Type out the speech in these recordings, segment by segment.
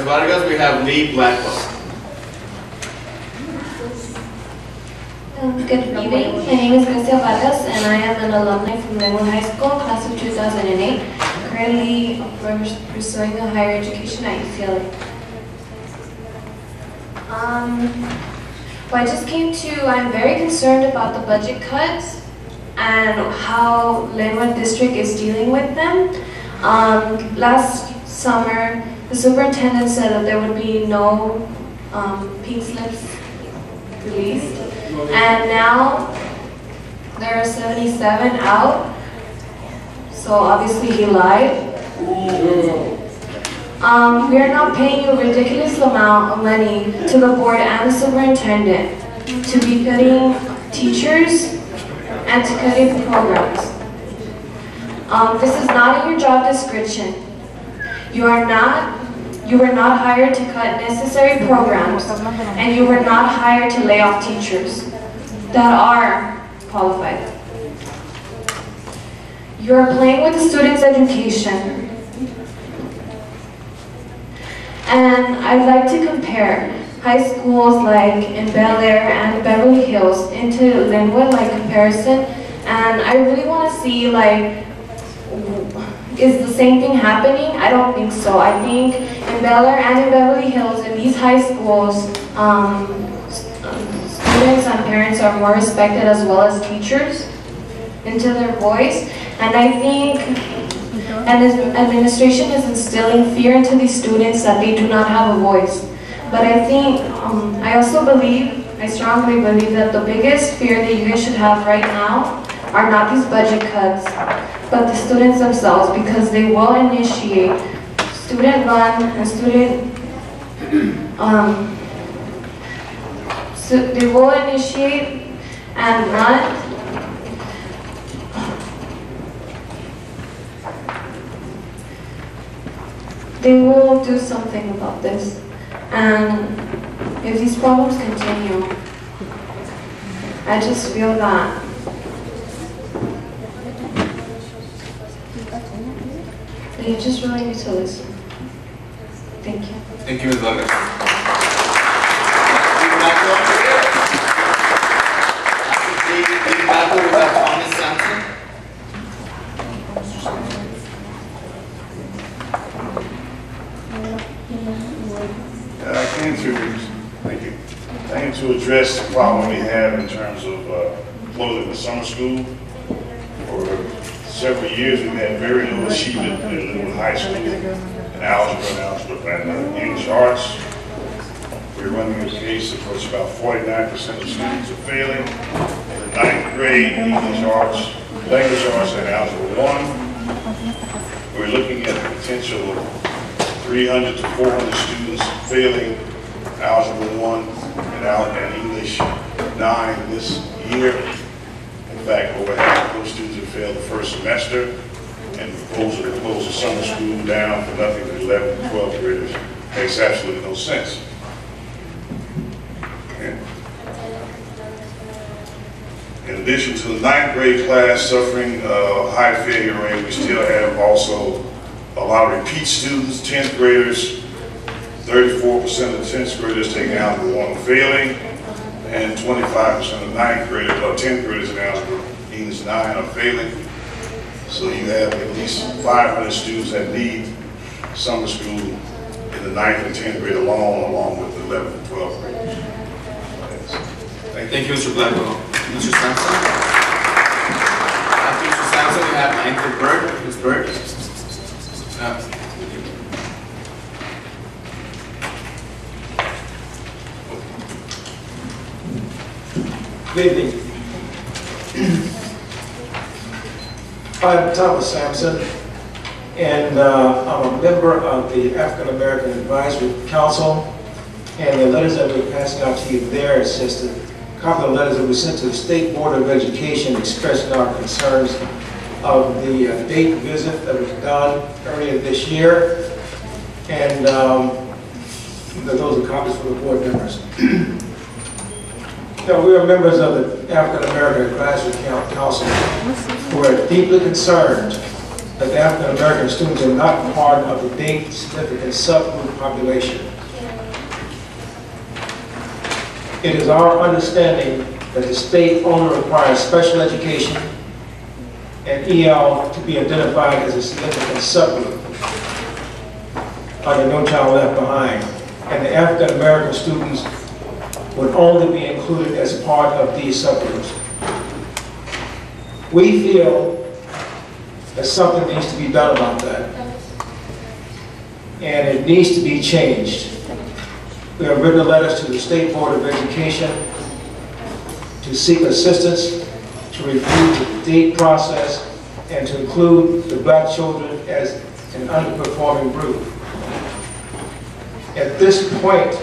Vargas, we have Lee Blackwell. Good evening. My name is Gracia Vargas, and I am an alumni from Lynwood High School, class of 2008. Currently pursuing a higher education at UCLA. Well, I just came to, I'm very concerned about the budget cuts and how Lynwood District is dealing with them. Last summer, the superintendent said that there would be no pink slips released, and now there are 77 out, so obviously he lied. We are now paying a ridiculous amount of money to the board and the superintendent to be cutting teachers and to cutting programs. This is not in your job description. You were not hired to cut necessary programs, and you were not hired to lay off teachers that are qualified. You are playing with the students' education. And I'd like to compare high schools like in Bel Air and Beverly Hills into Lynwood, like comparison. And I really want to see, like, is the same thing happening? I don't think so. I think in Bel Air and in Beverly Hills, in these high schools, students and parents are more respected as well as teachers into their voice. And I think administration is instilling fear into these students that they do not have a voice. But I think, I also believe, I strongly believe that the biggest fear that you guys should have right now are not these budget cuts, but the students themselves, because they will initiate student run and they will initiate and run they will do something about this. And if these problems continue, I just feel that you just really need to listen. Thank you. Thank you, Ms. Vargas. I came to address the problem we have in terms of closing the summer school. For several years, we've had very low achievement in Lynwood High School in algebra and English arts. We're running a case of which about 49% of students are failing. In the 9th grade, English arts, language arts, and algebra 1. We're looking at the potential of 300 to 400 students failing algebra 1 and English 9 this year. In fact, over half of those students have failed the first semester, and the proposal to close the summer school down for nothing to 11th and 12th graders makes absolutely no sense. Okay. In addition to the 9th grade class suffering a high failure rate, we still have also a lot of repeat students, 10th graders. 34% of the 10th graders taking algebra 1 failing, and 25% of 9th graders or 10th graders in algebra English 9 are failing. So you have at least 500 students that need summer school in the 9th and 10th grade along with the 11th and 12th graders. Thank you, Mr. Blackwell. Mr. Sampson? After Mr. Sampson, we have Anchor Bird. Ms. Bird? Good evening. I'm Thomas Sampson, and I'm a member of the African American Advisory Council, and the letters that we're passing out to you there is just a copy of the letters that we sent to the State Board of Education expressing our concerns of the date visit that was done earlier this year, and those are copies for the board members. We are members of the African American Advisory Council who are deeply concerned that the African American students are not part of the big significant subgroup population. It is our understanding that the state only requires special education and EL to be identified as a significant subgroup under No Child Left Behind, and the African American students would only be included as part of these subgroups. We feel that something needs to be done about that, and it needs to be changed. We have written letters to the State Board of Education to seek assistance to review the date process and to include the black children as an underperforming group. At this point,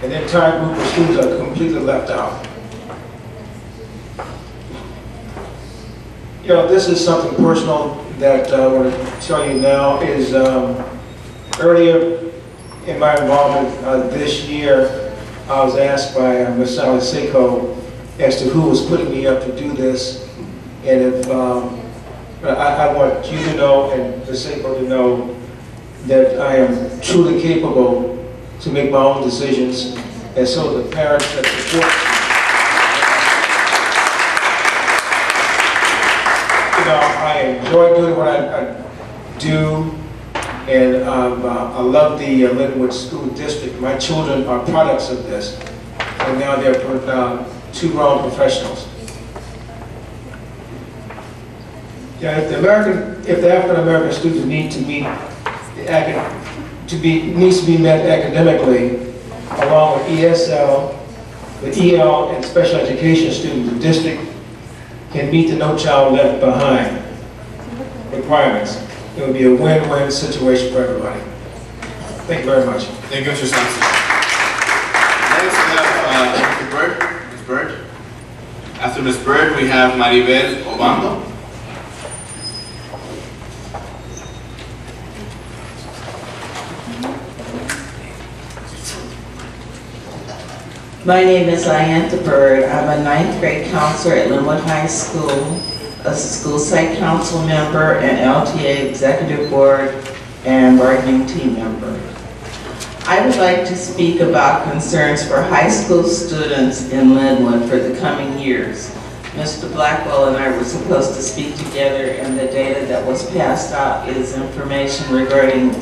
an entire group of students are completely left out. You know, this is something personal that I want to tell you now is earlier in my involvement this year, I was asked by Ms. Sally Seiko as to who was putting me up to do this, and if I want you to know and Ms. Seiko to know that I am truly capable to make my own decisions, and so the parents that support me. You know, I enjoy doing what I do, and I love the Lynwood School District. My children are products of this, and now they're two grown professionals. Yeah, if the African American students need to meet needs to be met academically, along with ESL, the EL, and special education students, the district can meet the No Child Left Behind requirements. It would be a win-win situation for everybody. Thank you very much. Thank you, Mr. Sampson. Next we have Ms. Bird. Ms. Bird. After Ms. Bird, we have Maribel Obando. My name is Ayanta Bird. I'm a 9th grade counselor at Lynwood High School, a school site council member, and LTA executive board and bargaining team member. I would like to speak about concerns for high school students in Lynwood for the coming years. Mr. Blackwell and I were supposed to speak together, and the data that was passed out is information regarding,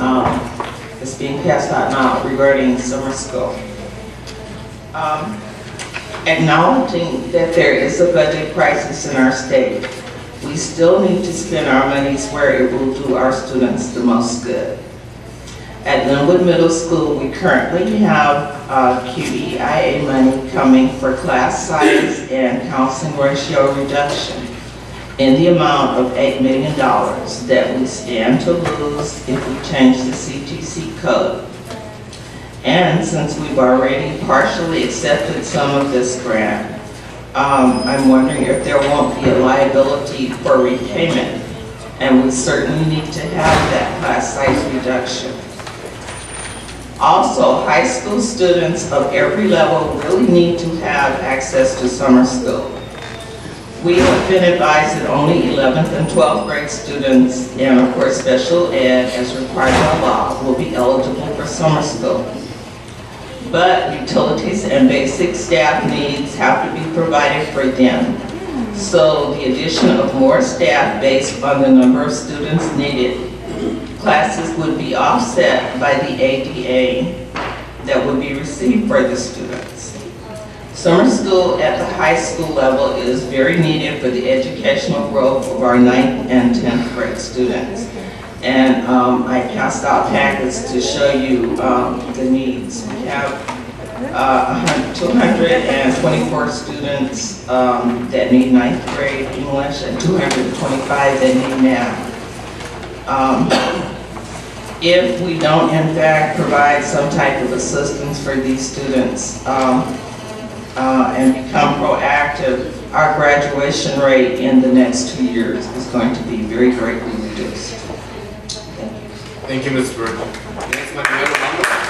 it's being passed out now regarding summer school. Acknowledging that there is a budget crisis in our state, we still need to spend our monies where it will do our students the most good. At Lynwood Middle School, we currently have QEIA money coming for class size and counseling ratio reduction in the amount of $8 million that we stand to lose if we change the CTC code. And since we've already partially accepted some of this grant, I'm wondering if there won't be a liability for repayment, and we certainly need to have that class size reduction. Also, high school students of every level really need to have access to summer school. We have been advised that only 11th and 12th grade students, and of course special ed as required by law, will be eligible for summer school. But utilities and basic staff needs have to be provided for them. So the addition of more staff based on the number of students needed, classes would be offset by the ADA that would be received for the students. Summer school at the high school level is very needed for the educational growth of our 9th and 10th grade students. And I passed out packets to show you the needs. We have 224 students that need 9th grade English and 225 that need math. If we don't in fact provide some type of assistance for these students and become proactive, our graduation rate in the next 2 years is going to be very greatly reduced. Thank you, Ms. Bird. Next, Manuel Obando.